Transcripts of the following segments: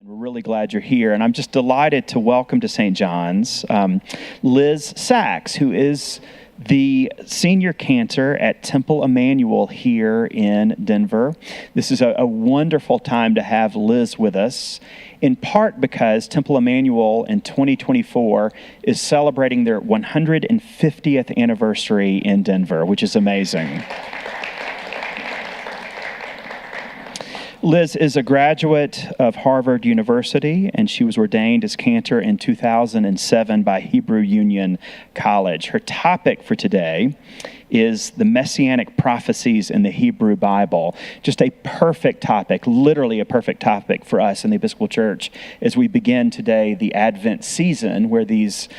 We're really glad you're here, and I'm just delighted to welcome to St. John's Liz Sachs, who is the senior cantor at Temple Emmanuel here in Denver. This is a wonderful time to have Liz with us, in part because Temple Emmanuel in 2024 is celebrating their 150th anniversary in Denver, which is amazing. Liz is a graduate of Harvard University, and she was ordained as cantor in 2007 by Hebrew Union College. Her topic for today is the Messianic prophecies in the Hebrew Bible. Just a perfect topic, literally a perfect topic for us in the Episcopal Church as we begin today the Advent season, where these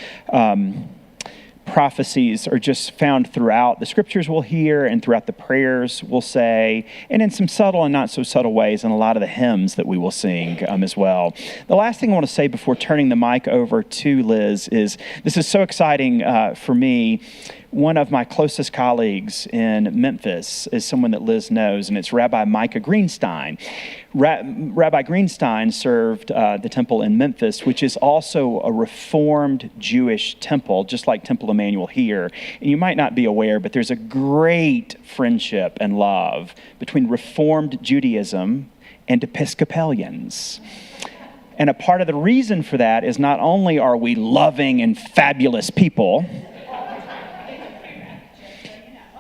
prophecies are just found throughout the scriptures we'll hear and throughout the prayers we'll say, and in some subtle and not so subtle ways in a lot of the hymns that we will sing as well. The last thing I want to say before turning the mic over to Liz is this is so exciting for me. One of my closest colleagues in Memphis is someone that Liz knows, and it's Rabbi Micah Greenstein. Rabbi Greenstein served the temple in Memphis, which is also a Reformed Jewish temple, just like Temple Emmanuel here. And you might not be aware, but there's a great friendship and love between Reformed Judaism and Episcopalians. And a part of the reason for that is not only are we loving and fabulous people,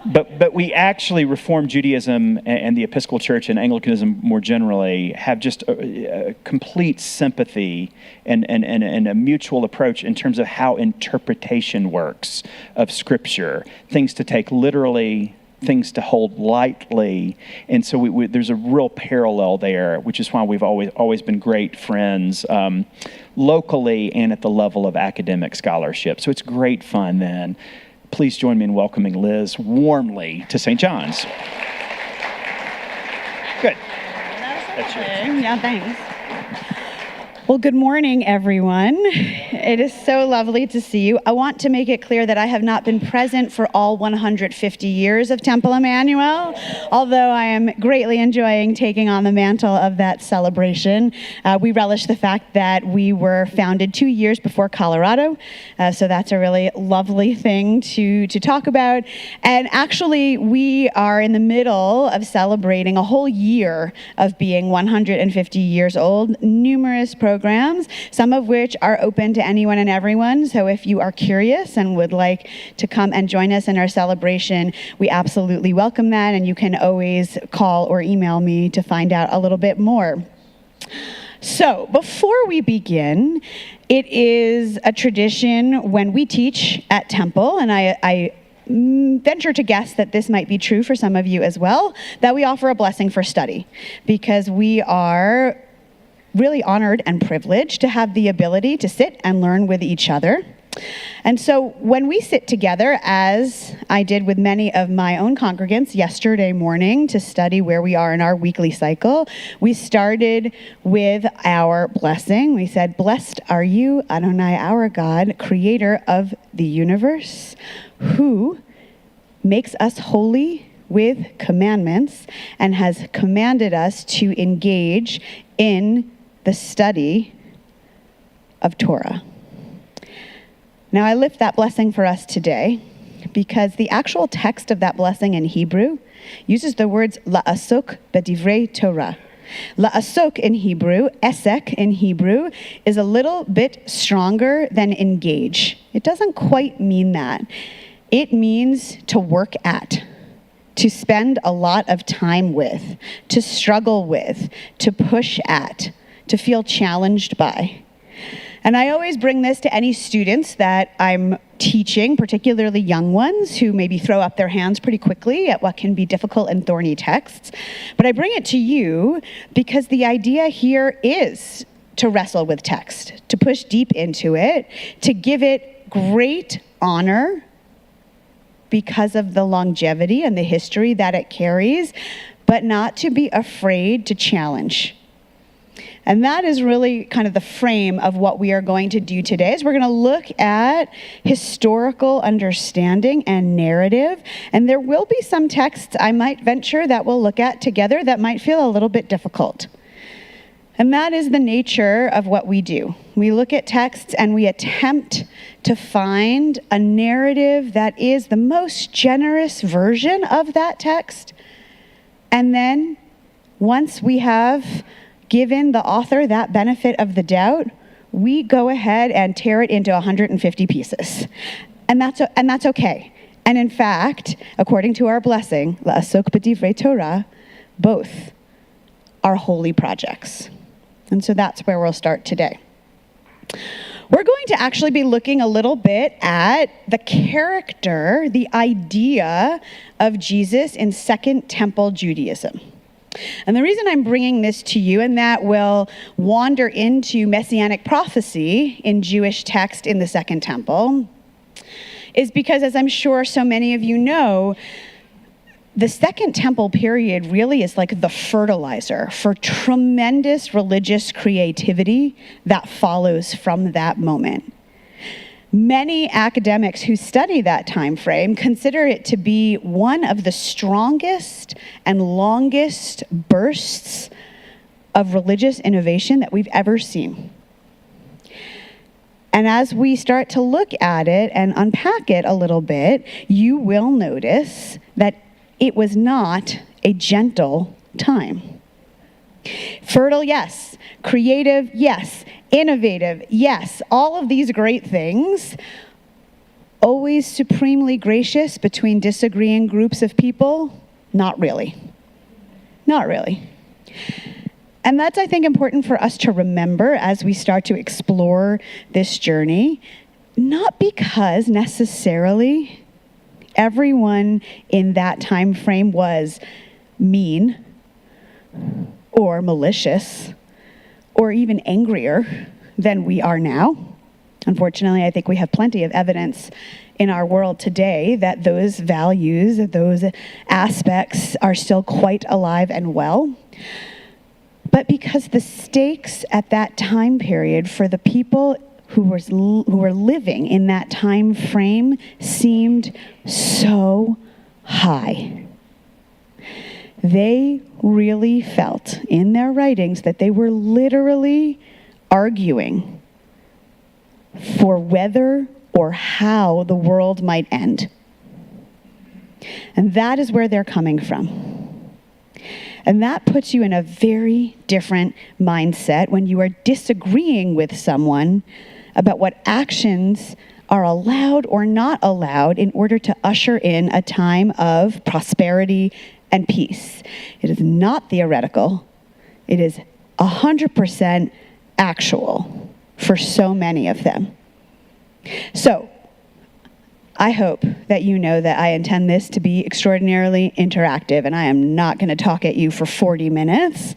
But we actually, Reformed Judaism and the Episcopal Church and Anglicanism more generally have just a complete sympathy and a mutual approach in terms of how interpretation works of Scripture. Things to take literally, things to hold lightly. And so there's a real parallel there, which is why we've always been great friends locally and at the level of academic scholarship. So it's great fun then. Please join me in welcoming Liz warmly to St. John's. Good. That's yours. Yeah, thanks. Well, good morning, everyone. It is so lovely to see you. I want to make it clear that I have not been present for all 150 years of Temple Emmanuel, although I am greatly enjoying taking on the mantle of that celebration. We relish the fact that we were founded 2 years before Colorado, so that's a really lovely thing to talk about. And actually, we are in the middle of celebrating a whole year of being 150 years old. Numerous programs, some of which are open to anyone and everyone. So if you are curious and would like to come and join us in our celebration, we absolutely welcome that. And you can always call or email me to find out a little bit more. So before we begin, it is a tradition when we teach at Temple, and I venture to guess that this might be true for some of you as well, that we offer a blessing for study, because we are really honored and privileged to have the ability to sit and learn with each other. And so when we sit together, as I did with many of my own congregants yesterday morning to study where we are in our weekly cycle, we started with our blessing. We said, "Blessed are you, Adonai, our God, creator of the universe, who makes us holy with commandments and has commanded us to engage in the study of Torah." Now, I lift that blessing for us today because the actual text of that blessing in Hebrew uses the words la'asok b'divrei Torah. La'asok in Hebrew, esek in Hebrew, is a little bit stronger than engage. It doesn't quite mean that. It means to work at, to spend a lot of time with, to struggle with, to push at, to feel challenged by. And I always bring this to any students that I'm teaching, particularly young ones who maybe throw up their hands pretty quickly at what can be difficult and thorny texts. But I bring it to you because the idea here is to wrestle with text, to push deep into it, to give it great honor because of the longevity and the history that it carries, but not to be afraid to challenge. And that is really kind of the frame of what we are going to do today. Is we're going to look at historical understanding and narrative. And there will be some texts I might venture that we'll look at together that might feel a little bit difficult. And that is the nature of what we do. We look at texts and we attempt to find a narrative that is the most generous version of that text. And then, once we have given the author that benefit of the doubt, we go ahead and tear it into 150 pieces. And that's okay. And in fact, according to our blessing, La'asok b'divrei Torah, both are holy projects. And so that's where we'll start today. We're going to actually be looking a little bit at the character, the idea of Jesus in Second Temple Judaism. And the reason I'm bringing this to you, and that will wander into messianic prophecy in Jewish text in the Second Temple, is because, as I'm sure so many of you know, the Second Temple period really is like the fertilizer for tremendous religious creativity that follows from that moment. Many academics who study that time frame consider it to be one of the strongest and longest bursts of religious innovation that we've ever seen. And as we start to look at it and unpack it a little bit, you will notice that it was not a gentle time. Fertile, yes. Creative, yes. Innovative, yes. All of these great things. Always supremely gracious between disagreeing groups of people? Not really. Not really. And that's, I think, important for us to remember as we start to explore this journey. Not because necessarily everyone in that time frame was mean or malicious or even angrier than we are now. Unfortunately, I think we have plenty of evidence in our world today that those values, those aspects are still quite alive and well. But because the stakes at that time period for the people who were living in that time frame seemed so high. They really felt in their writings that they were literally arguing for whether or how the world might end. And that is where they're coming from. And that puts you in a very different mindset when you are disagreeing with someone about what actions are allowed or not allowed in order to usher in a time of prosperity and peace. It is not theoretical. It is 100% actual for so many of them. So, I hope that you know that I intend this to be extraordinarily interactive, and I am not going to talk at you for 40 minutes.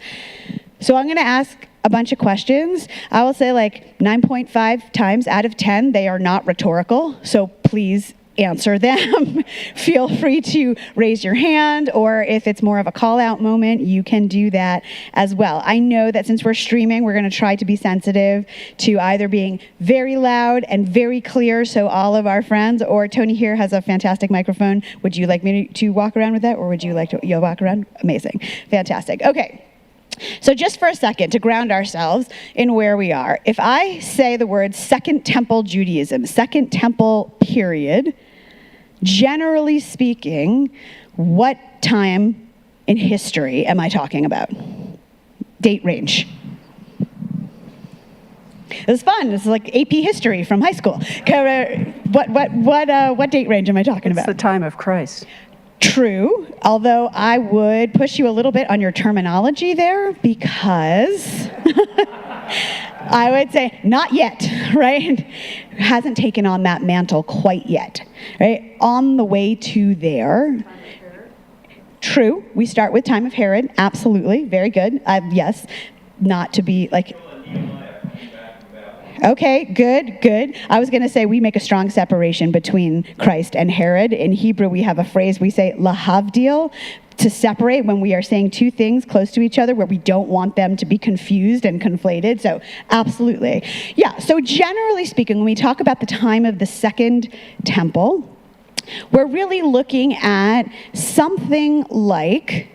So I'm going to ask a bunch of questions. I will say like 9.5 times out of 10, they are not rhetorical, so please answer them. Feel free to raise your hand, or if it's more of a call-out moment, you can do that as well. I know that since we're streaming, we're going to try to be sensitive to either being very loud and very clear so all of our friends, or Tony here has a fantastic microphone. Would you like me to walk around with that, or would you like to walk around? Amazing. Fantastic. Okay. So just for a second, to ground ourselves in where we are, if I say the word Second Temple Judaism, Second Temple period, generally speaking, what time in history am I talking about? Date range. It was fun. This is like AP history from high school. What date range am I talking about? It's the time of Christ. True, although I would push you a little bit on your terminology there, because I would say not yet, right? Hasn't taken on that mantle quite yet, right? On the way to there. True, we start with time of Herod, absolutely, very good. Yes, not to be like... Okay, good. I was going to say we make a strong separation between Christ and Herod. In Hebrew, we have a phrase, we say lahavdil, to separate when we are saying two things close to each other where we don't want them to be confused and conflated. So absolutely. Yeah, so generally speaking, when we talk about the time of the Second Temple, we're really looking at something like,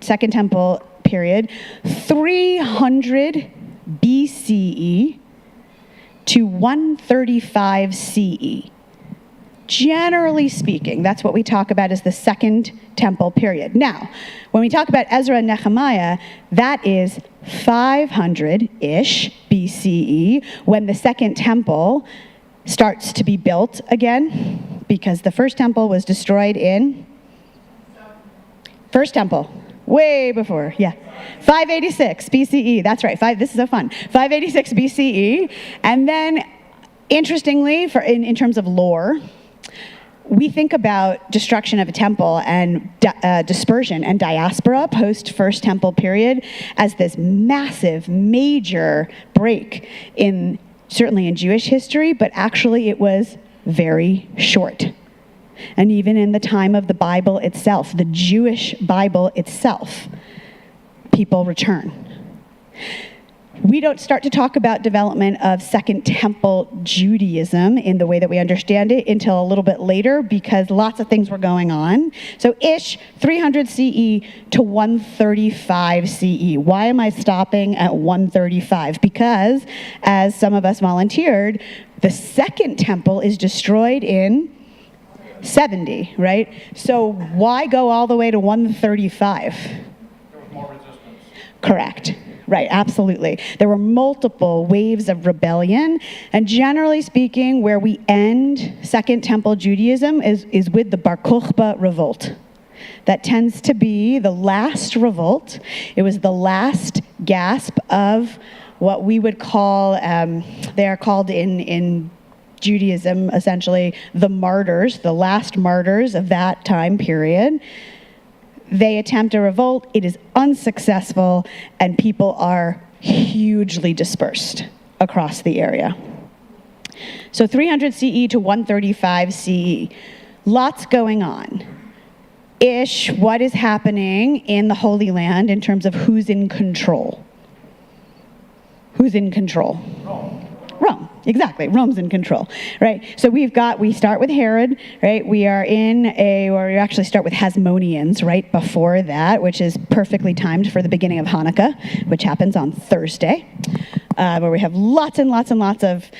Second Temple period, 300 BCE to 135 CE. Generally speaking, that's what we talk about as the Second Temple period. Now, when we talk about Ezra and Nehemiah, that is 500-ish BCE, when the Second Temple starts to be built again, because the First Temple was destroyed in First Temple, way before, 586 BCE, that's right, this is so fun, 586 BCE, and then, interestingly, in terms of lore, we think about destruction of a temple and dispersion and diaspora post-First Temple period as this massive, major break certainly in Jewish history, but actually it was very short. And even in the time of the Bible itself, the Jewish Bible itself, people return. We don't start to talk about development of Second Temple Judaism in the way that we understand it until a little bit later, because lots of things were going on. So 300 CE to 135 CE. Why am I stopping at 135? Because, as some of us volunteered, the Second Temple is destroyed in 70, right? So why go all the way to 135? There was more resistance. Correct. Right, absolutely. There were multiple waves of rebellion, and generally speaking, where we end Second Temple Judaism is with the Bar Kokhba revolt. That tends to be the last revolt. It was the last gasp of what we would call, they are called in Judaism, essentially, the martyrs, the last martyrs of that time period. They attempt a revolt, it is unsuccessful, and people are hugely dispersed across the area. So 300 CE to 135 CE, lots going on. What is happening in the Holy Land in terms of who's in control? Who's in control? Rome, exactly. Rome's in control, right? So we start with Herod, right? We actually start with Hasmoneans right before that, which is perfectly timed for the beginning of Hanukkah, which happens on Thursday, where we have lots and lots and lots of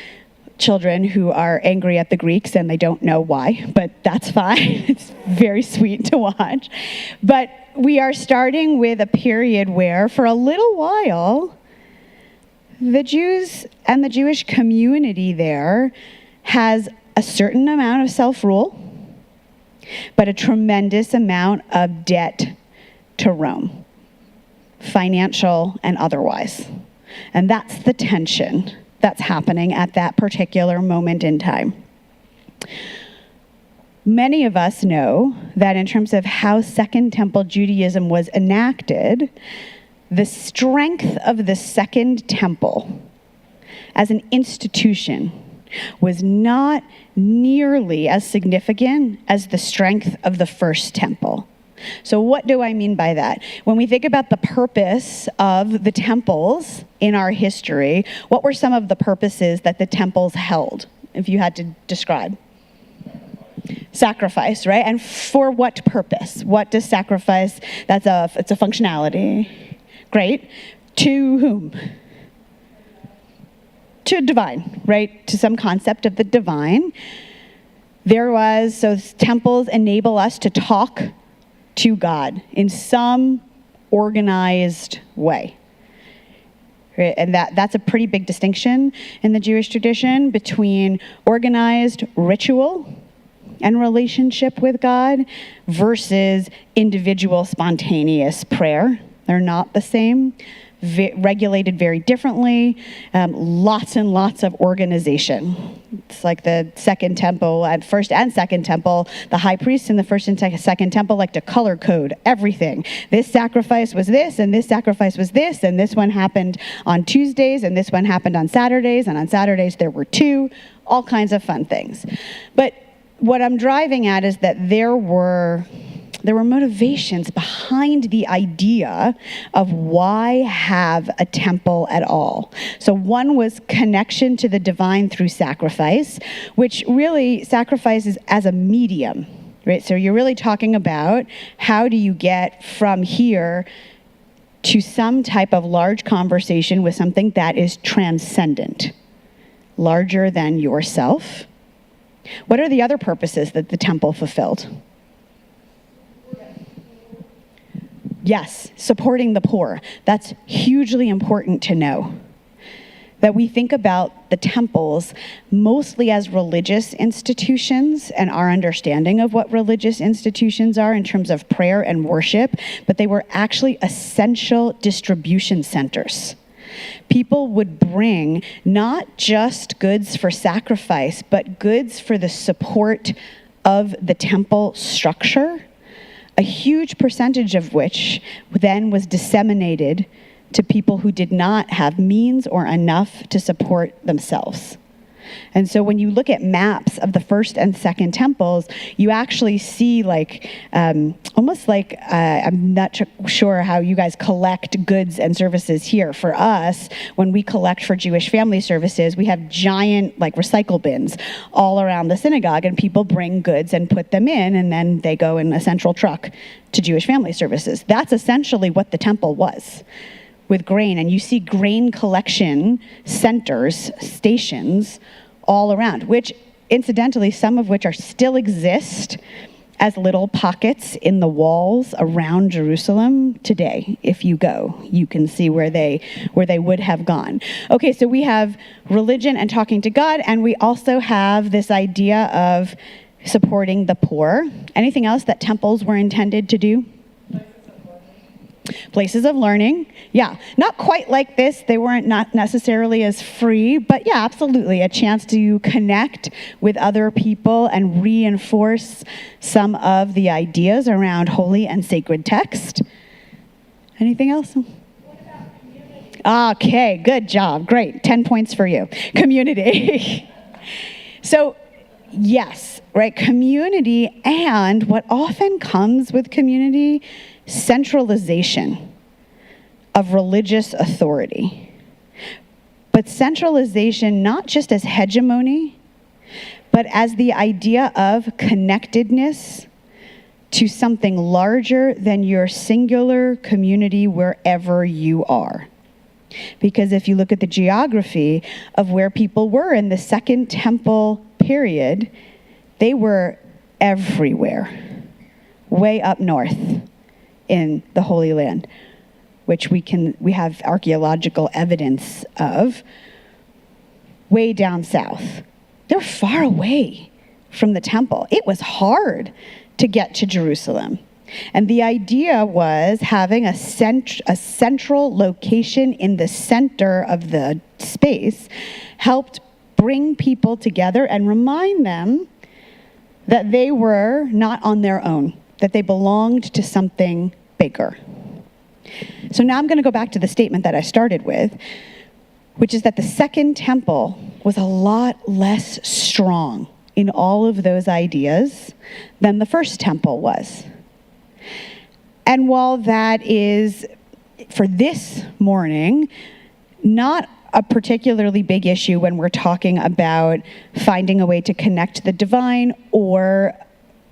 children who are angry at the Greeks and they don't know why, but that's fine. It's very sweet to watch. But we are starting with a period where, for a little while, the Jews and the Jewish community there has a certain amount of self-rule, but a tremendous amount of debt to Rome, financial and otherwise. And that's the tension that's happening at that particular moment in time. Many of us know that in terms of how Second Temple Judaism was enacted, the strength of the Second Temple as an institution was not nearly as significant as the strength of the First Temple. So what do I mean by that? When we think about the purpose of the temples in our history, what were some of the purposes that the temples held, if you had to describe? Sacrifice, right? And for what purpose? What does sacrifice, it's a functionality. Great. To whom? To divine, right? To some concept of the divine. So temples enable us to talk to God in some organized way. Right? And that's a pretty big distinction in the Jewish tradition between organized ritual and relationship with God versus individual spontaneous prayer. They're not the same, regulated very differently, lots and lots of organization. It's like the Second Temple, at First and Second Temple, the high priests in the First and Second Temple like to color code everything. This sacrifice was this, and this sacrifice was this, and this one happened on Tuesdays, and this one happened on Saturdays, and on Saturdays there were two, all kinds of fun things. But what I'm driving at is that there were motivations behind the idea of why have a temple at all. So one was connection to the divine through sacrifice, which really sacrifices as a medium, right? So you're really talking about how do you get from here to some type of large conversation with something that is transcendent, larger than yourself. What are the other purposes that the temple fulfilled? Yes, supporting the poor. That's hugely important to know. That we think about the temples mostly as religious institutions and our understanding of what religious institutions are in terms of prayer and worship, but they were actually essential distribution centers. People would bring not just goods for sacrifice, but goods for the support of the temple structure, a huge percentage of which then was disseminated to people who did not have means or enough to support themselves. And so when you look at maps of the first and second temples, you actually see almost like, I'm not sure how you guys collect goods and services here. For us, when we collect for Jewish family services, we have giant recycle bins all around the synagogue, and people bring goods and put them in, and then they go in a central truck to Jewish family services. That's essentially what the temple was, with grain. And you see grain collection centers, stations, all around, which incidentally, some of which still exist as little pockets in the walls around Jerusalem today. If you go, you can see where they would have gone. Okay, so we have religion and talking to God, and we also have this idea of supporting the poor. Anything else that temples were intended to do? Places of learning. Yeah, not quite like this. They weren't not necessarily as free, but yeah, absolutely. A chance to connect with other people and reinforce some of the ideas around holy and sacred text. Anything else? Okay, good job. Great. 10 points for you. Community. So, yes, right, community, and what often comes with community, centralization of religious authority. But centralization not just as hegemony, but as the idea of connectedness to something larger than your singular community wherever you are. Because if you look at the geography of where people were in the Second Temple period, they were everywhere, way up north in the Holy Land, which we have archaeological evidence of, way down south. They're far away from the temple. It was hard to get to Jerusalem. And the idea was having a central location in the center of the space helped bring people together and remind them that they were not on their own, that they belonged to something bigger. So now I'm going to go back to the statement that I started with, which is that the Second Temple was a lot less strong in all of those ideas than the First Temple was. And while that is, for this morning, not a particularly big issue when we're talking about finding a way to connect the divine or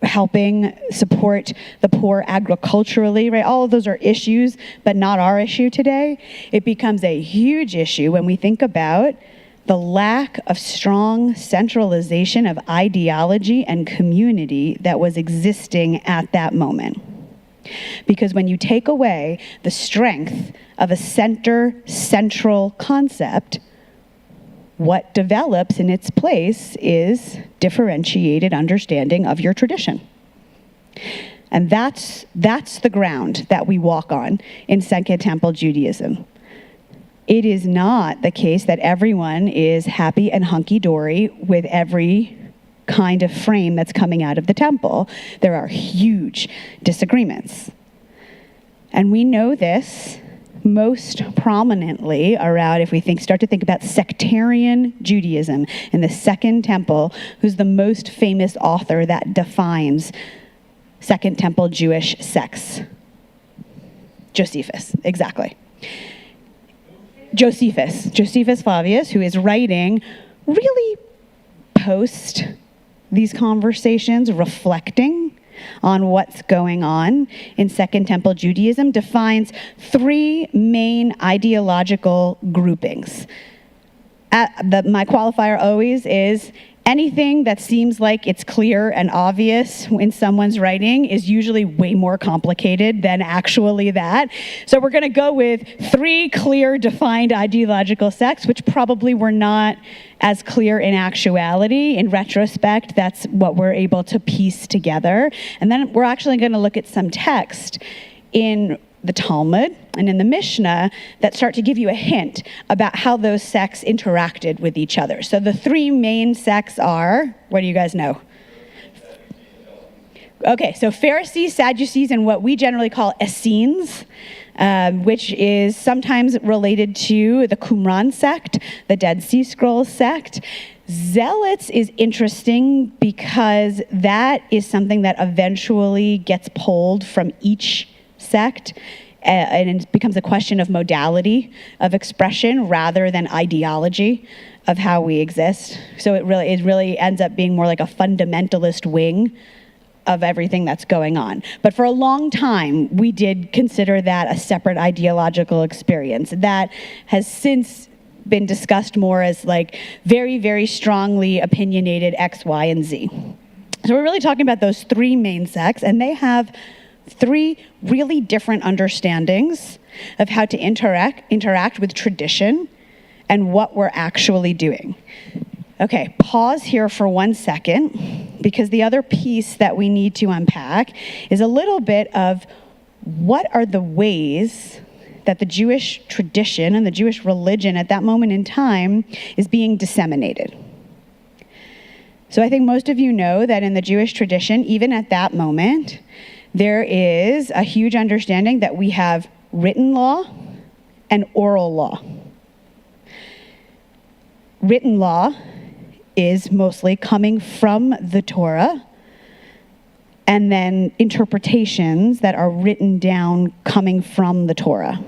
helping support the poor agriculturally, right? All of those are issues, but not our issue today. It becomes a huge issue when we think about the lack of strong centralization of ideology and community that was existing at that moment. Because when you take away the strength of a central concept, what develops in its place is differentiated understanding of your tradition. And that's the ground that we walk on in Second Temple Judaism. It is not the case that everyone is happy and hunky-dory with every kind of frame that's coming out of the temple. There are huge disagreements. And we know this most prominently around, if we start to think about sectarian Judaism in the Second Temple, who's the most famous author that defines Second Temple Jewish sects? Josephus, exactly. Josephus Flavius, who is writing really post these conversations, reflecting on what's going on in Second Temple Judaism defines three main ideological groupings. My qualifier always is anything that seems like it's clear and obvious in someone's writing is usually way more complicated than actually that. So we're going to go with three clear, defined ideological sects, which probably were not as clear in actuality. In retrospect, that's what we're able to piece together. And then we're actually going to look at some text in the Talmud and in the Mishnah that start to give you a hint about how those sects interacted with each other. So the three main sects are, what do you guys know? Okay, so Pharisees, Sadducees, and what we generally call Essenes, which is sometimes related to the Qumran sect, the Dead Sea Scrolls sect. Zealots is interesting because that is something that eventually gets pulled from each sect, and it becomes a question of modality of expression rather than ideology of how we exist. So it really ends up being more like a fundamentalist wing of everything that's going on. But for a long time, we did consider that a separate ideological experience. That has since been discussed more as like very, very strongly opinionated X, Y, and Z. So we're really talking about those three main sects, and they have three really different understandings of how to interact with tradition and what we're actually doing. Okay, pause here for 1 second, because the other piece that we need to unpack is a little bit of what are the ways that the Jewish tradition and the Jewish religion at that moment in time is being disseminated. So I think most of you know that in the Jewish tradition, even at that moment, there is a huge understanding that we have written law and oral law. Written law is mostly coming from the Torah, and then interpretations that are written down coming from the Torah.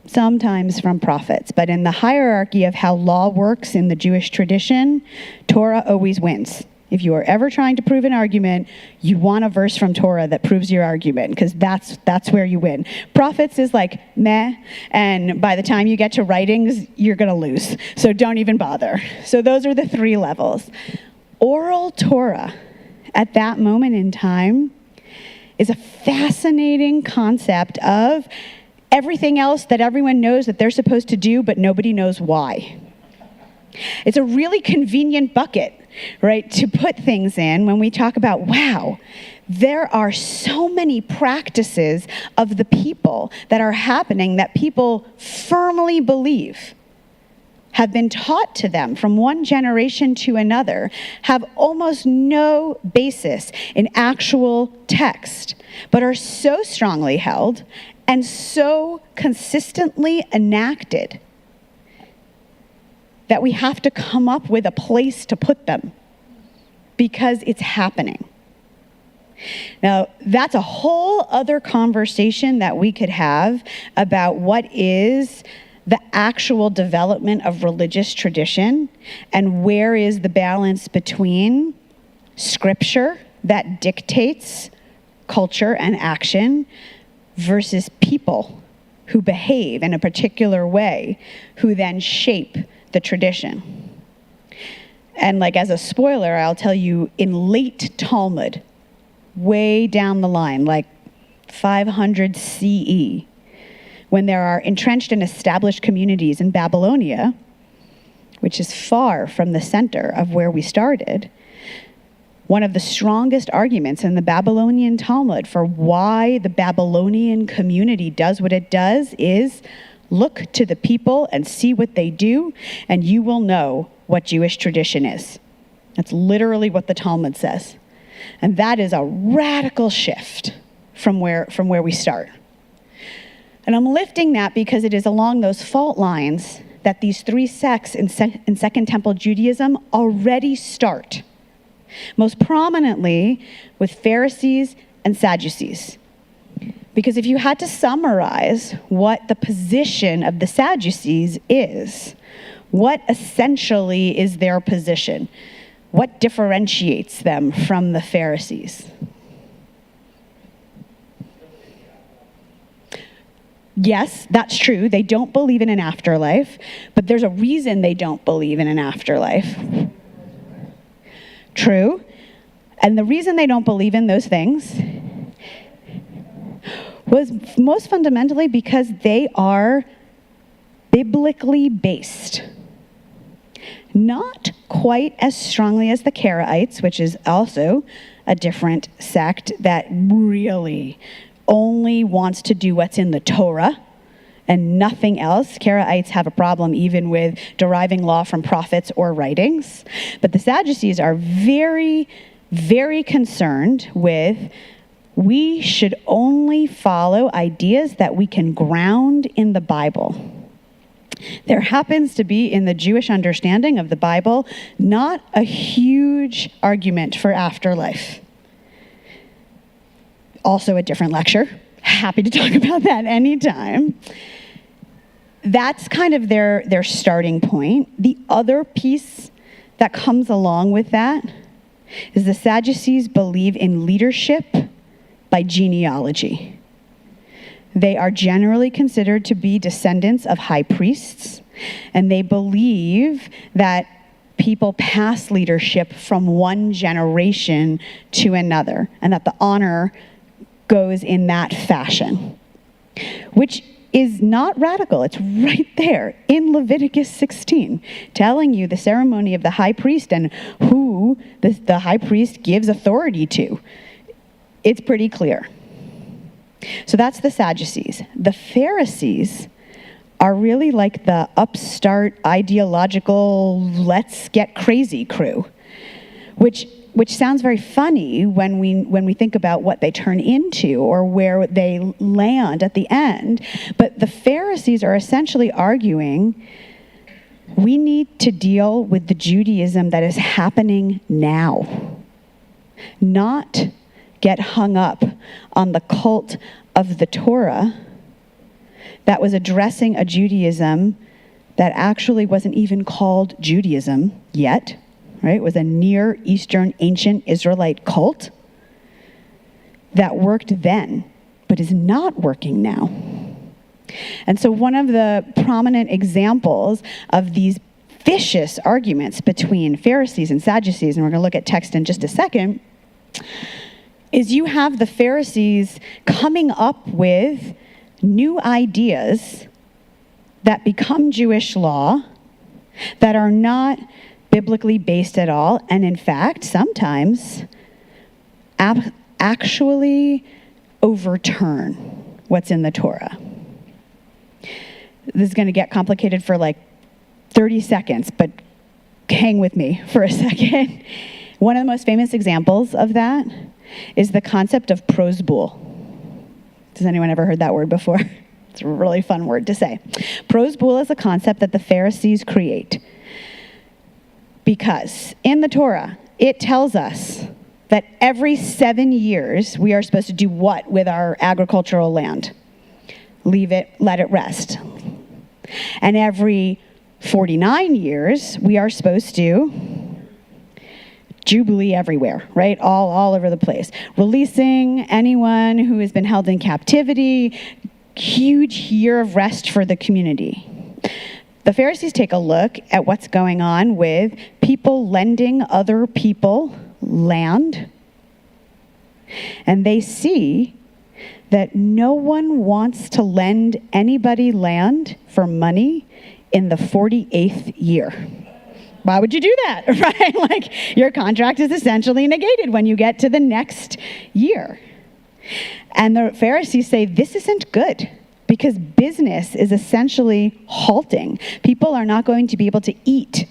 Sometimes from prophets, but in the hierarchy of how law works in the Jewish tradition, Torah always wins. If you are ever trying to prove an argument, you want a verse from Torah that proves your argument, because that's where you win. Prophets is like meh, and by the time you get to writings, you're going to lose. So don't even bother. So those are the three levels. Oral Torah at that moment in time is a fascinating concept of everything else that everyone knows that they're supposed to do, but nobody knows why. It's a really convenient bucket, right, to put things in when we talk about, wow, there are so many practices of the people that are happening that people firmly believe have been taught to them from one generation to another, have almost no basis in actual text, but are so strongly held and so consistently enacted that we have to come up with a place to put them because it's happening. Now, that's a whole other conversation that we could have about what is the actual development of religious tradition and where is the balance between scripture that dictates culture and action versus people who behave in a particular way, who then shape the tradition. And like as a spoiler, I'll tell you, in late Talmud, way down the line, like 500 CE, when there are entrenched and established communities in Babylonia, which is far from the center of where we started, one of the strongest arguments in the Babylonian Talmud for why the Babylonian community does what it does is look to the people and see what they do, and you will know what Jewish tradition is. That's literally what the Talmud says. And that is a radical shift from where we start. And I'm lifting that because it is along those fault lines that these three sects in Second Temple Judaism already start. Most prominently with Pharisees and Sadducees. Because if you had to summarize what the position of the Sadducees is, what essentially is their position? What differentiates them from the Pharisees? Yes, that's true. They don't believe in an afterlife, but there's a reason they don't believe in an afterlife. True. And the reason they don't believe in those things was most fundamentally because they are biblically based. Not quite as strongly as the Karaites, which is also a different sect that really only wants to do what's in the Torah and nothing else. Karaites have a problem even with deriving law from prophets or writings. But the Sadducees are very, very concerned with we should only follow ideas that we can ground in the Bible. There happens to be, in the Jewish understanding of the Bible, not a huge argument for afterlife. Also a different lecture. Happy to talk about that anytime. That's kind of their starting point. The other piece that comes along with that is the Sadducees believe in leadership by genealogy. They are generally considered to be descendants of high priests, and they believe that people pass leadership from one generation to another, and that the honor goes in that fashion, which is not radical. It's right there in Leviticus 16, telling you the ceremony of the high priest and who the high priest gives authority to. It's pretty clear. So that's the Sadducees. The Pharisees are really like the upstart ideological let's get crazy crew, which sounds very funny when we think about what they turn into or where they land at the end. But the Pharisees are essentially arguing we need to deal with the Judaism that is happening now, not get hung up on the cult of the Torah that was addressing a Judaism that actually wasn't even called Judaism yet, right? It was a Near Eastern ancient Israelite cult that worked then, but is not working now. And so one of the prominent examples of these vicious arguments between Pharisees and Sadducees, and we're going to look at text in just a second, is you have the Pharisees coming up with new ideas that become Jewish law that are not biblically based at all, and in fact, sometimes actually overturn what's in the Torah. This is going to get complicated for like 30 seconds, but hang with me for a second. One of the most famous examples of that is the concept of prosbul. Has anyone ever heard that word before? It's a really fun word to say. Prosbul is a concept that the Pharisees create because in the Torah, it tells us that every 7 years we are supposed to do what with our agricultural land? Leave it, let it rest. And every 49 years we are supposed to Jubilee everywhere, right? All over the place. Releasing anyone who has been held in captivity, huge year of rest for the community. The Pharisees take a look at what's going on with people lending other people land, and they see that no one wants to lend anybody land for money in the 48th year. Why would you do that, right? Like, your contract is essentially negated when you get to the next year. And the Pharisees say, this isn't good because business is essentially halting. People are not going to be able to eat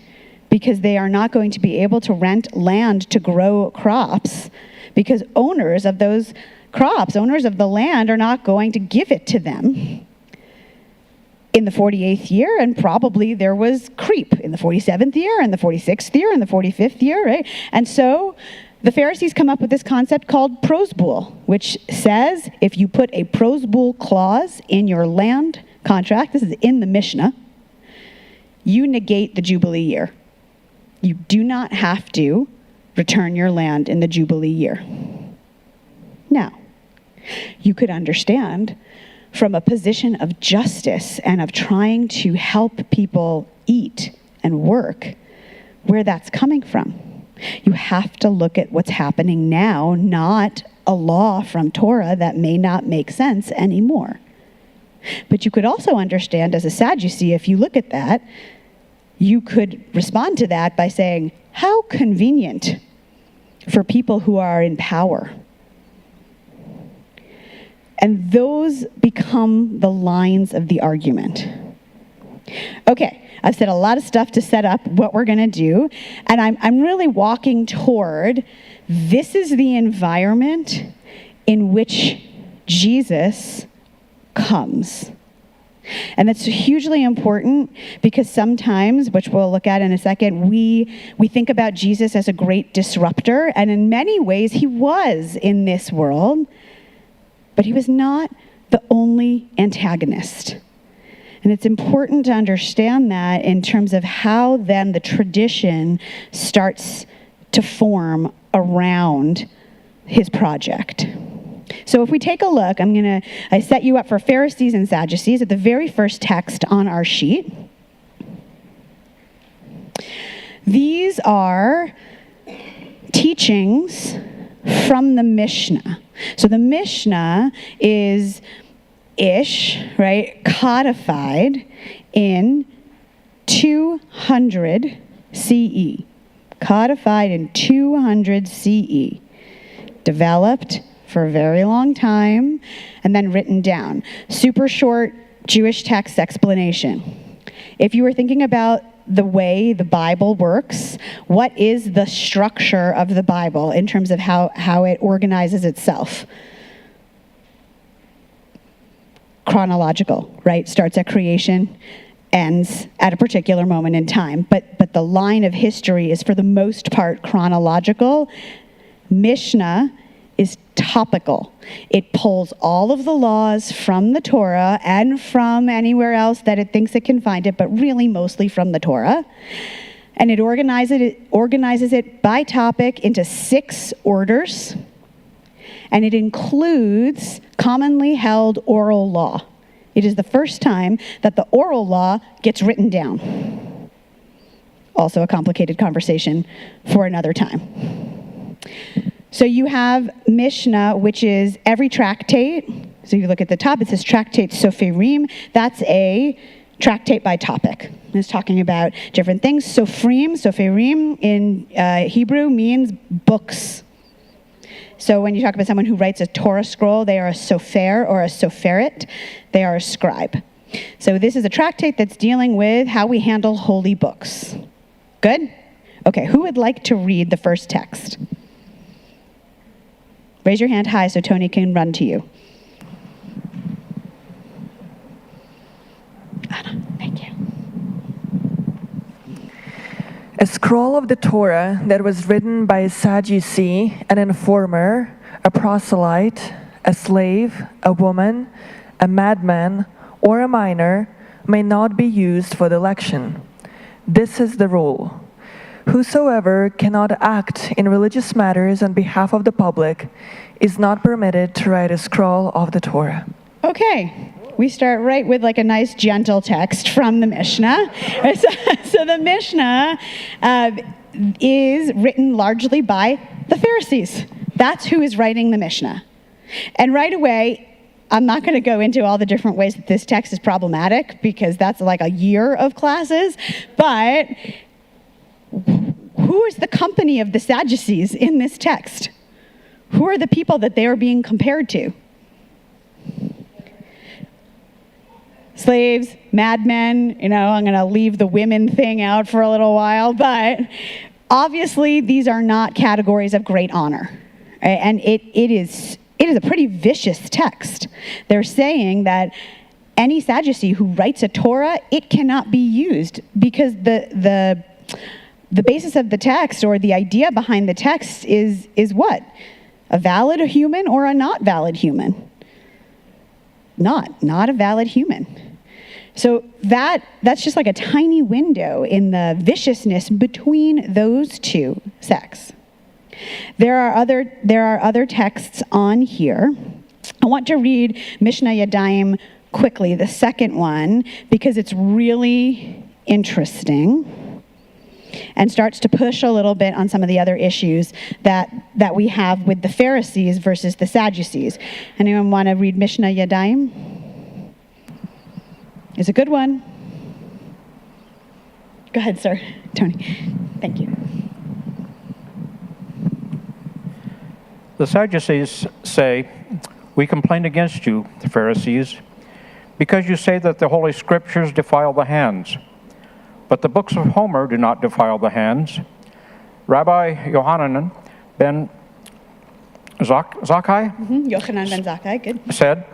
because they are not going to be able to rent land to grow crops because owners of those crops, owners of the land, are not going to give it to them in the 48th year, and probably there was creep in the 47th year, and the 46th year, and the 45th year, right? And so the Pharisees come up with this concept called prosbul, which says if you put a prosbul clause in your land contract, this is in the Mishnah, you negate the Jubilee year. You do not have to return your land in the Jubilee year. Now, you could understand from a position of justice and of trying to help people eat and work where that's coming from. You have to look at what's happening now, not a law from Torah that may not make sense anymore. But you could also understand as a Sadducee, if you look at that, you could respond to that by saying, how convenient for people who are in power. And those become the lines of the argument. Okay, I've said a lot of stuff to set up what we're going to do, and I'm really walking toward this is the environment in which Jesus comes. And that's hugely important because sometimes, which we'll look at in a second, we think about Jesus as a great disruptor, and in many ways he was in this world, but he was not the only antagonist. And it's important to understand that in terms of how then the tradition starts to form around his project. So if we take a look, I set you up for Pharisees and Sadducees at the very first text on our sheet. These are teachings from the Mishnah. So the Mishnah is right, codified in 200 CE. Codified in 200 CE. Developed for a very long time, and then written down. Super short Jewish text explanation. If you were thinking about the way the Bible works, what is the structure of the Bible in terms of how it organizes itself? Chronological, right? Starts at creation, ends at a particular moment in time. But the line of history is for the most part chronological. Mishnah is topical. It pulls all of the laws from the Torah and from anywhere else that it thinks it can find it, but really mostly from the Torah. And it organizes it by topic into 6 orders. And it includes commonly held oral law. It is the first time that the oral law gets written down. Also a complicated conversation for another time. So you have Mishnah, which is every tractate. So you look at the top, it says tractate Soferim. That's a tractate by topic. It's talking about different things. Soferim in Hebrew means books. So when you talk about someone who writes a Torah scroll, they are a sofer or a soferet. They are a scribe. So this is a tractate that's dealing with how we handle holy books. Good? Okay, who would like to read the first text? Raise your hand high so Tony can run to you. Anna, thank you. A scroll of the Torah that was written by a Sadducee, an informer, a proselyte, a slave, a woman, a madman, or a minor may not be used for the election. This is the rule. Whosoever cannot act in religious matters on behalf of the public is not permitted to write a scroll of the Torah. Okay. We start right with like a nice gentle text from the Mishnah. So the Mishnah is written largely by the Pharisees. That's who is writing the Mishnah. And right away, I'm not going to go into all the different ways that this text is problematic because that's like a year of classes, but who is the company of the Sadducees in this text? Who are the people that they are being compared to? Slaves, madmen, I'm going to leave the women thing out for a little while, but obviously these are not categories of great honor. Right? And it is a pretty vicious text. They're saying that any Sadducee who writes a Torah, it cannot be used because the basis of the text or the idea behind the text is what? A valid human or a not valid human? Not a valid human. So that's just like a tiny window in the viciousness between those two sects. There are other texts on here. I want to read Mishnah Yadayim quickly, the second one, because it's really interesting and starts to push a little bit on some of the other issues that we have with the Pharisees versus the Sadducees. Anyone want to read Mishnah Yadayim? It's a good one. Go ahead, sir. Tony. Thank you. The Sadducees say, "We complain against you, the Pharisees, because you say that the Holy Scriptures defile the hands, but the books of Homer do not defile the hands." Rabbi Yohanan ben Zakkai Yochanan ben Zakkai, good. said,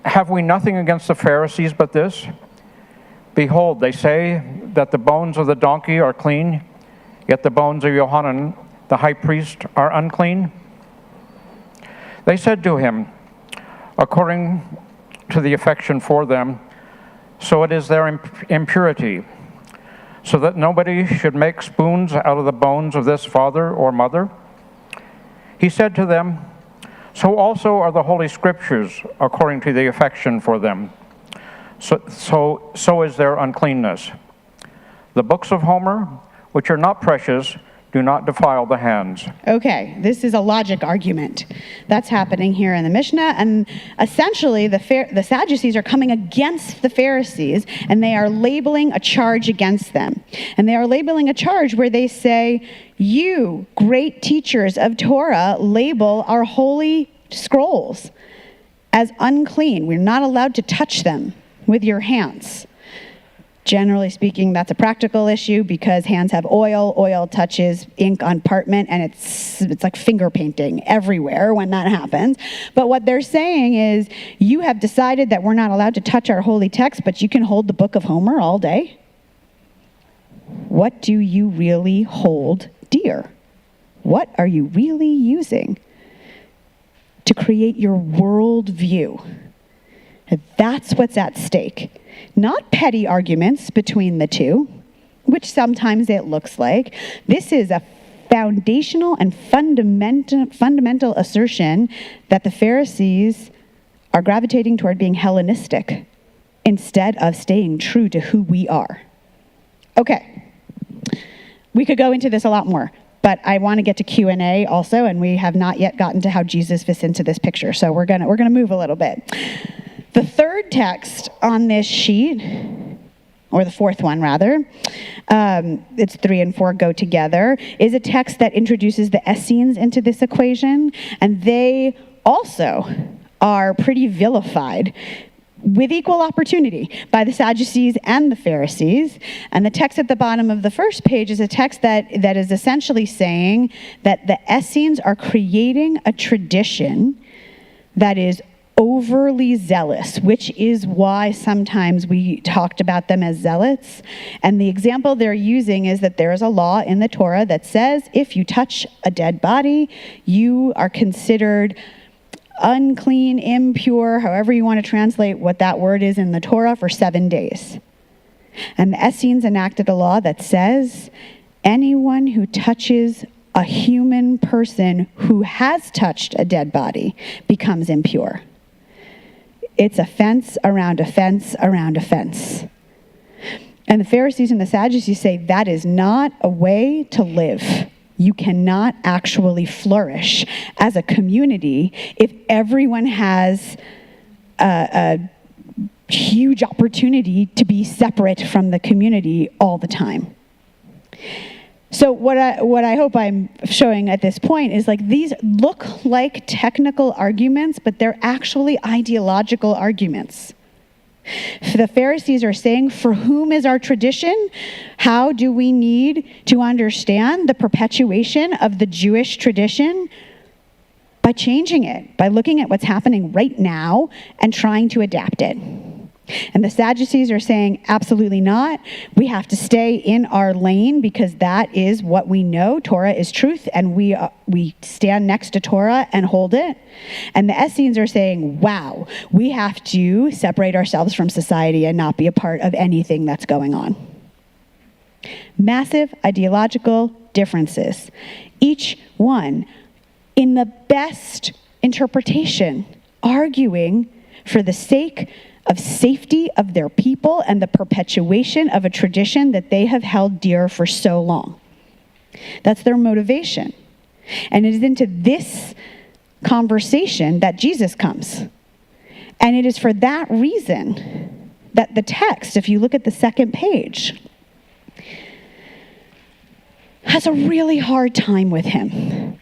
Have we nothing against the Pharisees but this? Behold, they say that the bones of the donkey are clean, yet the bones of Yohanan, the high priest, are unclean. They said to him, according to the affection for them, so it is their impurity, so that nobody should make spoons out of the bones of this father or mother. He said to them, so also are the Holy Scriptures, according to the affection for them. So is their uncleanness. The books of Homer, which are not precious, do not defile the hands. Okay, this is a logic argument that's happening here in the Mishnah, and essentially the Sadducees are coming against the Pharisees, and they are labeling a charge against them. And they are labeling a charge where they say, you, great teachers of Torah, label our holy scrolls as unclean. We're not allowed to touch them with your hands. Generally speaking, that's a practical issue because hands have oil. Oil touches ink on parchment, and it's like finger painting everywhere when that happens. But what they're saying is, you have decided that we're not allowed to touch our holy text, but you can hold the book of Homer all day. What do you really hold dear? What are you really using to create your worldview? That's what's at stake. Not petty arguments between the two, which sometimes it looks like. This is a foundational and fundamental assertion that the Pharisees are gravitating toward being Hellenistic instead of staying true to who we are. Okay, we could go into this a lot more, but I want to get to Q&A also, and we have not yet gotten to how Jesus fits into this picture, so we're gonna move a little bit. The third text on this sheet, or the fourth one rather, it's 3 and 4 go together, is a text that introduces the Essenes into this equation, and they also are pretty vilified with equal opportunity by the Sadducees and the Pharisees. And the text at the bottom of the first page is a text that is essentially saying that the Essenes are creating a tradition that is overly zealous, which is why sometimes we talked about them as zealots. And the example they're using is that there is a law in the Torah that says if you touch a dead body, you are considered unclean, impure, however you want to translate what that word is in the Torah, for 7 days. And the Essenes enacted a law that says anyone who touches a human person who has touched a dead body becomes impure. It's offense around offense around offense. And the Pharisees and the Sadducees say that is not a way to live. You cannot actually flourish as a community if everyone has a huge opportunity to be separate from the community all the time. So what I hope I'm showing at this point is like these look like technical arguments, but they're actually ideological arguments. The Pharisees are saying, for whom is our tradition? How do we need to understand the perpetuation of the Jewish tradition? By changing it, by looking at what's happening right now and trying to adapt it. And the Sadducees are saying, absolutely not. We have to stay in our lane because that is what we know. Torah is truth, and we stand next to Torah and hold it. And the Essenes are saying, wow, we have to separate ourselves from society and not be a part of anything that's going on. Massive ideological differences. Each one, in the best interpretation, arguing for the sake of safety of their people and the perpetuation of a tradition that they have held dear for so long. That's their motivation. And it is into this conversation that Jesus comes. And it is for that reason that the text, if you look at the second page, has a really hard time with him.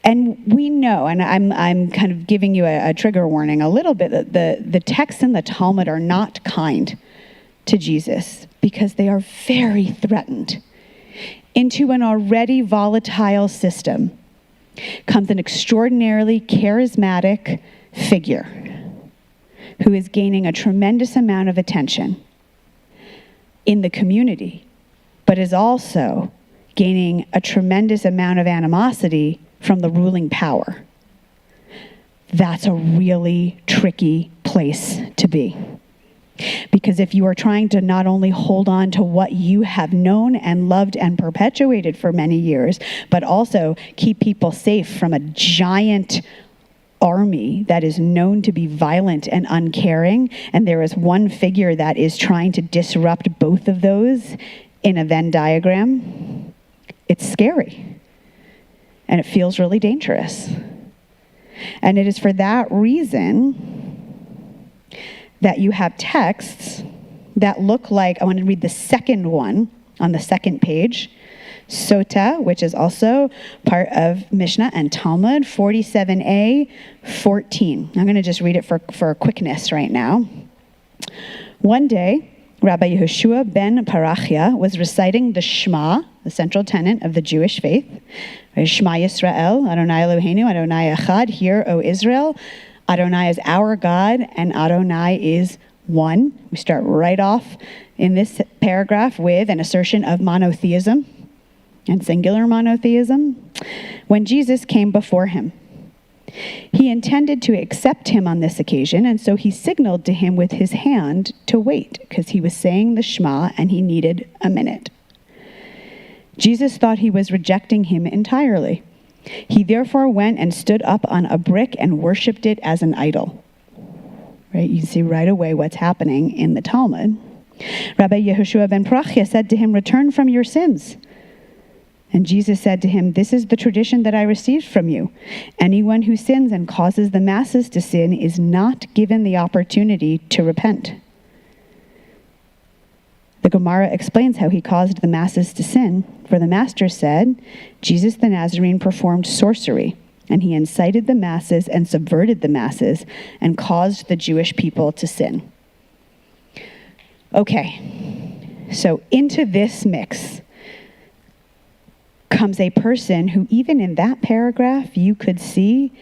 And we know, and I'm kind of giving you a trigger warning a little bit, that the texts in the Talmud are not kind to Jesus because they are very threatened. Into an already volatile system comes an extraordinarily charismatic figure who is gaining a tremendous amount of attention in the community, but is also gaining a tremendous amount of animosity from the ruling power. That's a really tricky place to be. Because if you are trying to not only hold on to what you have known and loved and perpetuated for many years, but also keep people safe from a giant army that is known to be violent and uncaring, and there is one figure that is trying to disrupt both of those in a Venn diagram, it's scary. And it feels really dangerous. And it is for that reason that you have texts that look like, I want to read the second one on the second page, Sota, which is also part of Mishnah and Talmud, 47a, 14. I'm going to just read it for quickness right now. One day, Rabbi Yehoshua ben Parachia was reciting the Shema, the central tenet of the Jewish faith. Shema Yisrael, Adonai Eloheinu, Adonai Echad. Hear, O Israel, Adonai is our God, and Adonai is one. We start right off in this paragraph with an assertion of monotheism and singular monotheism. When Jesus came before him, he intended to accept him on this occasion, and so he signaled to him with his hand to wait, because he was saying the Shema and he needed a minute. Jesus thought he was rejecting him entirely. He therefore went and stood up on a brick and worshipped it as an idol. Right? You see right away what's happening in the Talmud. Rabbi Yehoshua ben Parachia said to him, "Return from your sins." And Jesus said to him, "This is the tradition that I received from you. Anyone who sins and causes the masses to sin is not given the opportunity to repent." The Gemara explains how he caused the masses to sin. For the Master said, Jesus the Nazarene performed sorcery, and he incited the masses and subverted the masses and caused the Jewish people to sin. Okay, so into this mix comes a person who, even in that paragraph, you could see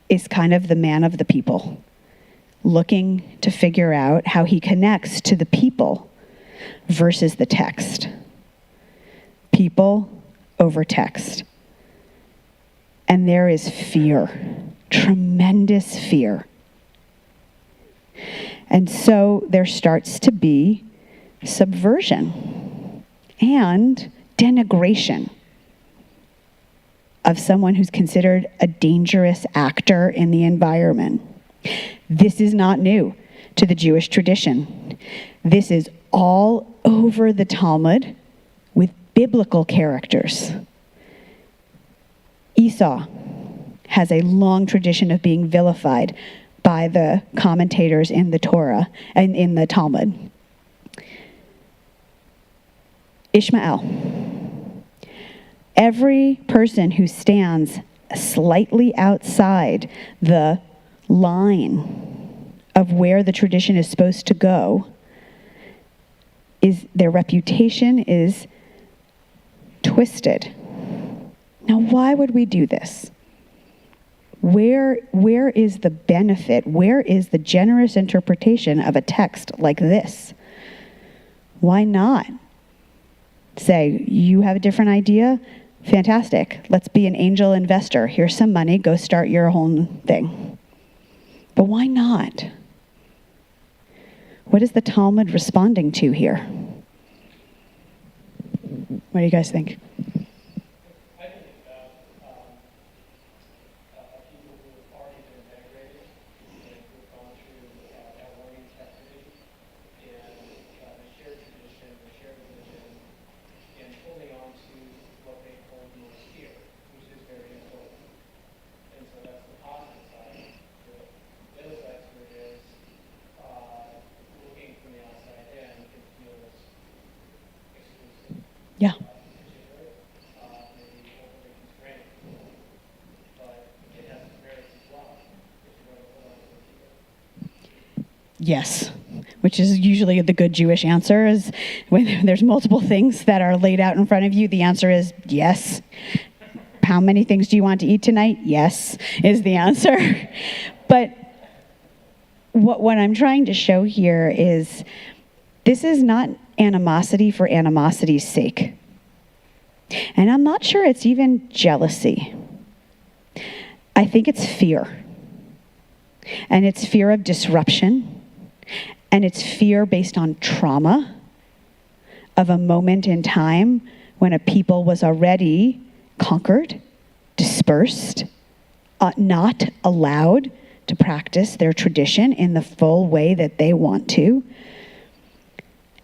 is kind of the man of the people, looking to figure out how he connects to the people versus the text. People over text. And there is fear, tremendous fear. And so there starts to be subversion and denigration of someone who's considered a dangerous actor in the environment. This is not new to the Jewish tradition. This is all over the Talmud with biblical characters. Esau has a long tradition of being vilified by the commentators in the Torah and in the Talmud. Ishmael. Every person who stands slightly outside the line of where the tradition is supposed to go, their reputation is twisted. Now, why would we do this? Where is the benefit? Where is the generous interpretation of a text like this? Why not say, you have a different idea? Fantastic. Let's be an angel investor. Here's some money. Go start your own thing. But why not? What is the Talmud responding to here? What do you guys think? Yeah. Yes, which is usually the good Jewish answer, is when there's multiple things that are laid out in front of you, the answer is yes. How many things do you want to eat tonight? Yes, is the answer. But what I'm trying to show here is this is not animosity for animosity's sake. And I'm not sure it's even jealousy. I think it's fear. And it's fear of disruption. And it's fear based on trauma of a moment in time when a people was already conquered, dispersed, not allowed to practice their tradition in the full way that they want to.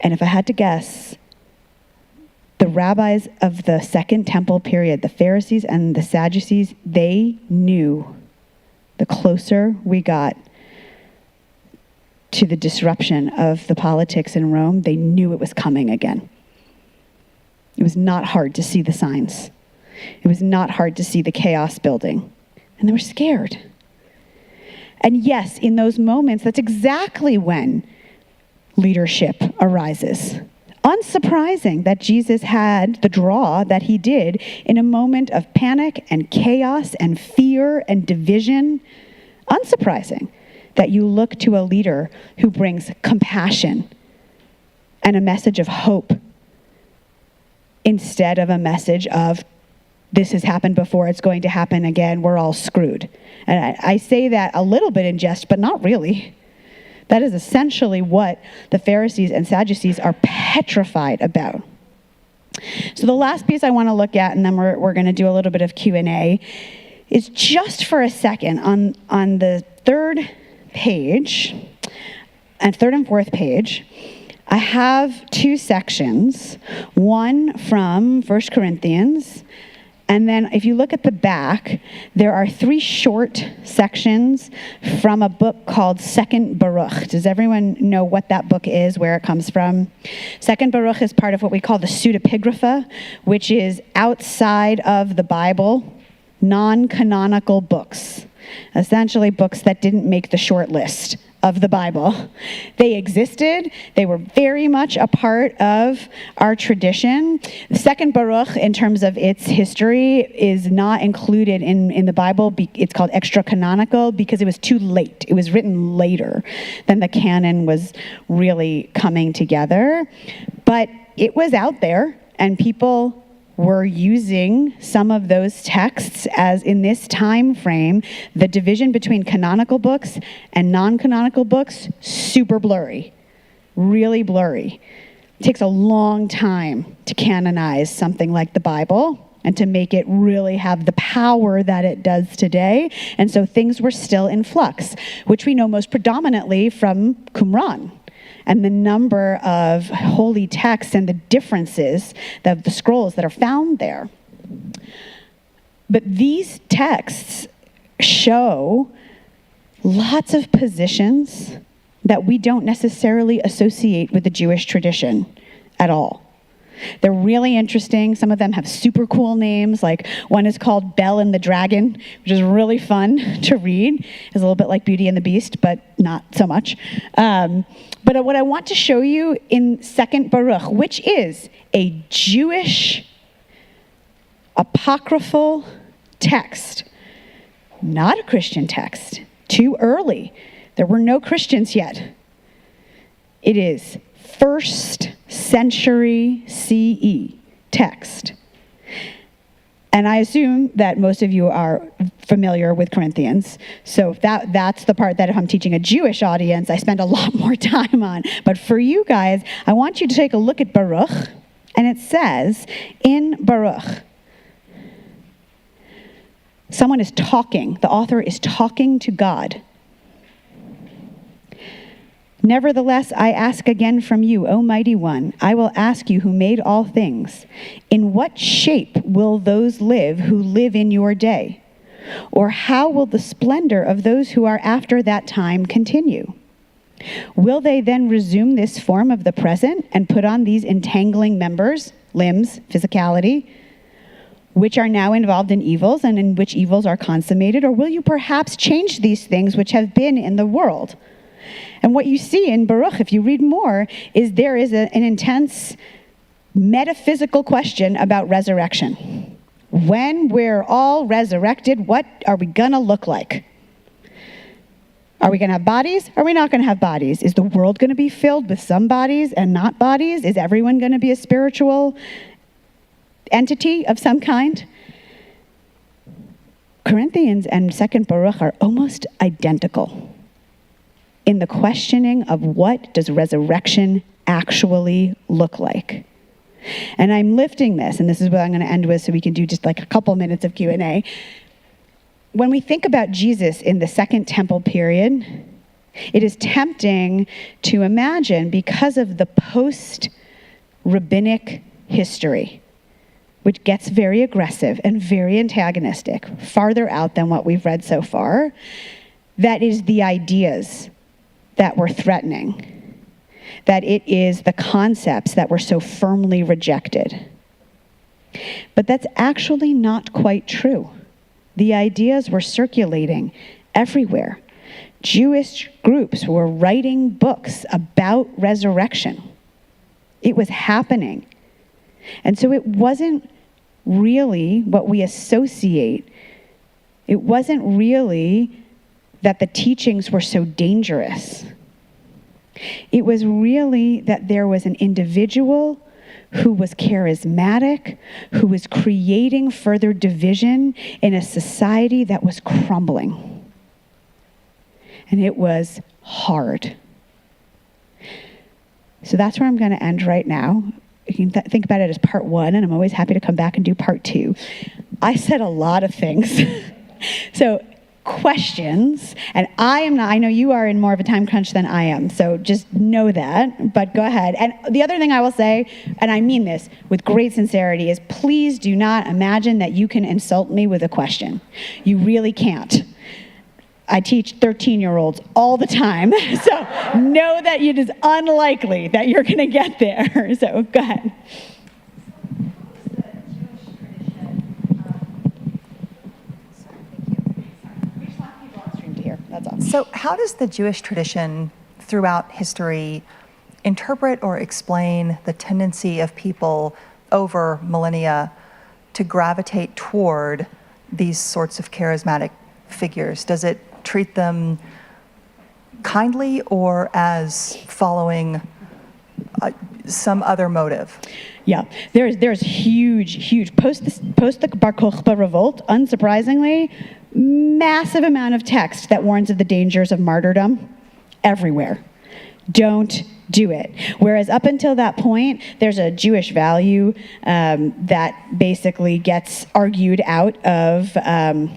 And if I had to guess, the rabbis of the Second Temple period, the Pharisees and the Sadducees, they knew the closer we got to the disruption of the politics in Rome, they knew it was coming again. It was not hard to see the signs. It was not hard to see the chaos building. And they were scared. And yes, in those moments, that's exactly when leadership arises. Unsurprising that Jesus had the draw that he did in a moment of panic and chaos and fear and division. Unsurprising that you look to a leader who brings compassion and a message of hope instead of a message of, this has happened before, it's going to happen again, we're all screwed. And I say that a little bit in jest, but not really. That is essentially what the Pharisees and Sadducees are petrified about. So the last piece I want to look at, and then we're going to do a little bit of Q&A, is just for a second on the third page, and third and fourth page, I have two sections, one from 1 Corinthians, and then if you look at the back, there are three short sections from a book called Second Baruch. Does everyone know what that book is, where it comes from? Second Baruch is part of what we call the pseudepigrapha, which is outside of the Bible, non-canonical books. Essentially books that didn't make the short list of the Bible. They existed. They were very much a part of our tradition. The Second Baruch, in terms of its history, is not included in the Bible. It's called extra-canonical because it was too late. It was written later than the canon was really coming together. But it was out there, and people were using some of those texts as, in this time frame, the division between canonical books and non-canonical books, super blurry, really blurry. It takes a long time to canonize something like the Bible and to make it really have the power that it does today. And so things were still in flux, which we know most predominantly from Qumran, and the number of holy texts and the differences of the scrolls that are found there. But these texts show lots of positions that we don't necessarily associate with the Jewish tradition at all. They're really interesting. Some of them have super cool names, like one is called Bel and the Dragon, which is really fun to read. It's a little bit like Beauty and the Beast, but not so much. But what I want to show you in Second Baruch, which is a Jewish apocryphal text, Not a Christian text. Too early. There were no Christians yet. It is 1st century CE text. And I assume that most of you are familiar with Corinthians. So that's the part that if I'm teaching a Jewish audience, I spend a lot more time on. But for you guys, I want you to take a look at Baruch. And it says in Baruch, someone is talking. The author is talking to God. Nevertheless, I ask again from you, O mighty one, I will ask you who made all things, in what shape will those live who live in your day? Or how will the splendor of those who are after that time continue? Will they then resume this form of the present and put on these entangling members, limbs, physicality, which are now involved in evils and in which evils are consummated? Or will you perhaps change these things which have been in the world? And what you see in Baruch, if you read more, is there is an intense metaphysical question about resurrection. When we're all resurrected, what are we going to look like? Are we going to have bodies? Are we not going to have bodies? Is the world going to be filled with some bodies and not bodies? Is everyone going to be a spiritual entity of some kind? Corinthians and 2nd Baruch are almost identical in the questioning of what does resurrection actually look like. And I'm lifting this, and this is what I'm going to end with so we can do just like a couple minutes of Q&A. When we think about Jesus in the Second Temple period, it is tempting to imagine, because of the post-rabbinic history, which gets very aggressive and very antagonistic, farther out than what we've read so far, that is the ideas that were threatening, that it is the concepts that were so firmly rejected. But that's actually not quite true. The ideas were circulating everywhere. Jewish groups were writing books about resurrection. It was happening. And so it wasn't really what we associate. It wasn't really that the teachings were so dangerous. It was really that there was an individual who was charismatic, who was creating further division in a society that was crumbling. And it was hard. So that's where I'm going to end right now. You can think about it as part 1, and I'm always happy to come back and do part 2. I said a lot of things. So questions, and I know you are in more of a time crunch than I am, so just know that, but go ahead. And the other thing I will say, and I mean this with great sincerity, is please do not imagine that you can insult me with a question. You really can't. I teach 13-year-olds all the time, so know that it is unlikely that you're going to get there. So go ahead. So how does the Jewish tradition throughout history interpret or explain the tendency of people over millennia to gravitate toward these sorts of charismatic figures? Does it treat them kindly or as following some other motive? Yeah, there's huge post the Bar Kokhba revolt, unsurprisingly, massive amount of text that warns of the dangers of martyrdom everywhere. Don't do it. Whereas up until that point, there's a Jewish value that basically gets argued out of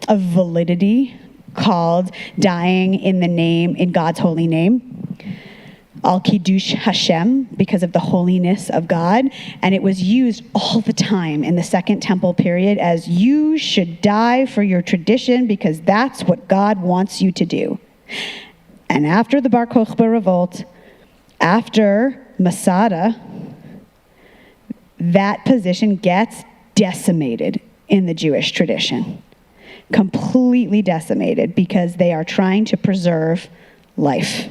validity, called dying in God's holy name. Al Kiddush Hashem, because of the holiness of God. And it was used all the time in the Second Temple period as you should die for your tradition because that's what God wants you to do. And after the Bar Kokhba revolt, after Masada, that position gets decimated in the Jewish tradition. Completely decimated because they are trying to preserve life.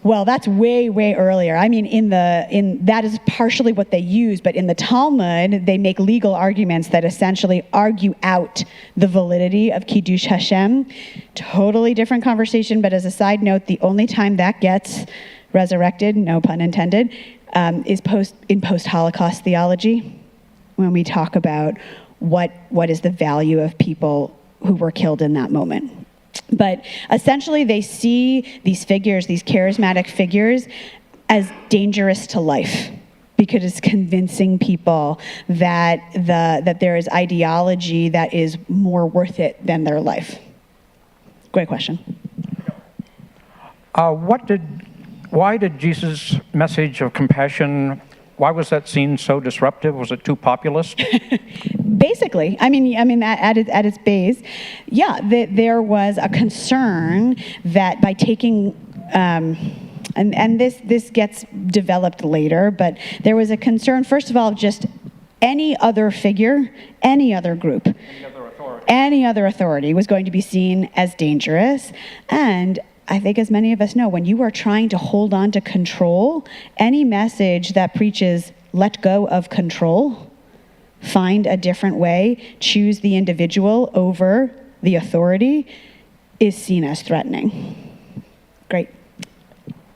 Well, that's way, way earlier. I mean, that is partially what they use, but in the Talmud, they make legal arguments that essentially argue out the validity of Kiddush Hashem. Totally different conversation, but as a side note, the only time that gets resurrected, no pun intended, is post-Holocaust theology, when we talk about what is the value of people who were killed in that moment. But essentially, they see these figures, these charismatic figures, as dangerous to life, because it's convincing people that there is ideology that is more worth it than their life. Great question. Why did Jesus' message of compassion, why was that seen so disruptive? Was it too populist? Basically, I mean, at its base, yeah, there was a concern that by taking, and this gets developed later, but there was a concern, first of all, just any other figure, any other group, any other authority was going to be seen as dangerous. And I think, as many of us know, when you are trying to hold on to control, any message that preaches let go of control, find a different way, choose the individual over the authority, is seen as threatening. Great.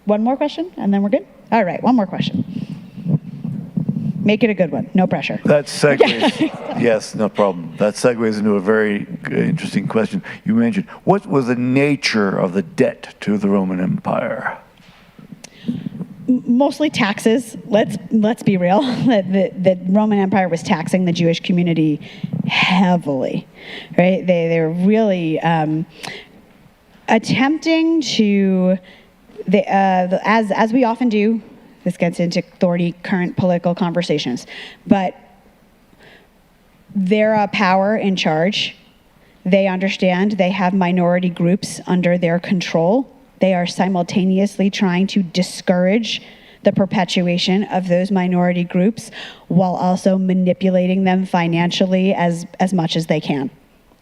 One more question, and then we're good? All right, one more question. Make it a good one, no pressure. That segues, yes, no problem. That segues into a very interesting question. You mentioned, what was the nature of the debt to the Roman Empire? Mostly taxes. Let's be real. The Roman Empire was taxing the Jewish community heavily, right? They were really attempting to, as we often do. This gets into thorny current political conversations, but they're a power in charge. They understand they have minority groups under their control. They are simultaneously trying to discourage the perpetuation of those minority groups while also manipulating them financially as much as they can.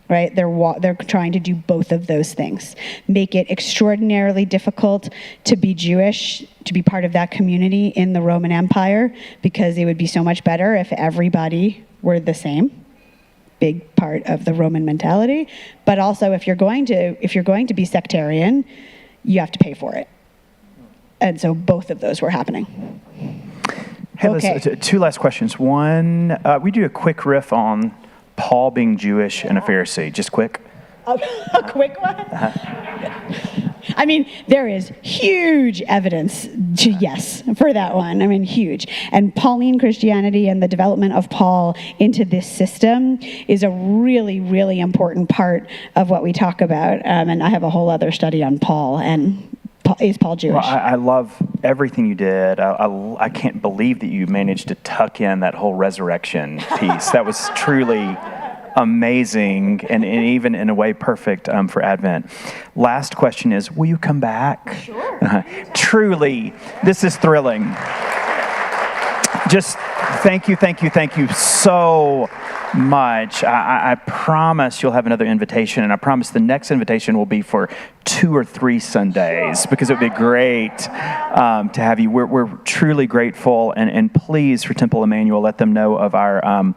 Right? They're trying to do both of those things. Make it extraordinarily difficult to be Jewish, to be part of that community in the Roman Empire, because it would be so much better if everybody were the same. Big part of the Roman mentality. But also, if you're going to be sectarian, you have to pay for it. And so both of those were happening. Hey, Okay. listen, two last questions. One, we do a quick riff on Paul being Jewish and a Pharisee. Just quick. A quick one? I mean, there is huge evidence to yes for that one. I mean, huge. And Pauline Christianity and the development of Paul into this system is a really, really important part of what we talk about. And I have a whole other study on Paul. And is Paul Jewish? Well, I love everything you did. I can't believe that you managed to tuck in that whole resurrection piece. That was truly amazing and even in a way perfect for Advent. Last question is, will you come back? Sure. Truly, this is thrilling. Just thank you so much. I promise you'll have another invitation, and I promise the next invitation will be for 2 or 3 Sundays, because it would be great to have you. We're truly grateful, and please, for Temple Emmanuel, let them know of our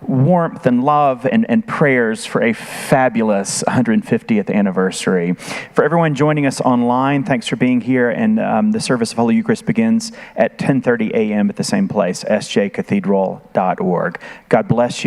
warmth and love and prayers for a fabulous 150th anniversary. For everyone joining us online, thanks for being here, and the service of Holy Eucharist begins at 10:30 a.m. at the same place, sjcathedral.org. God bless you.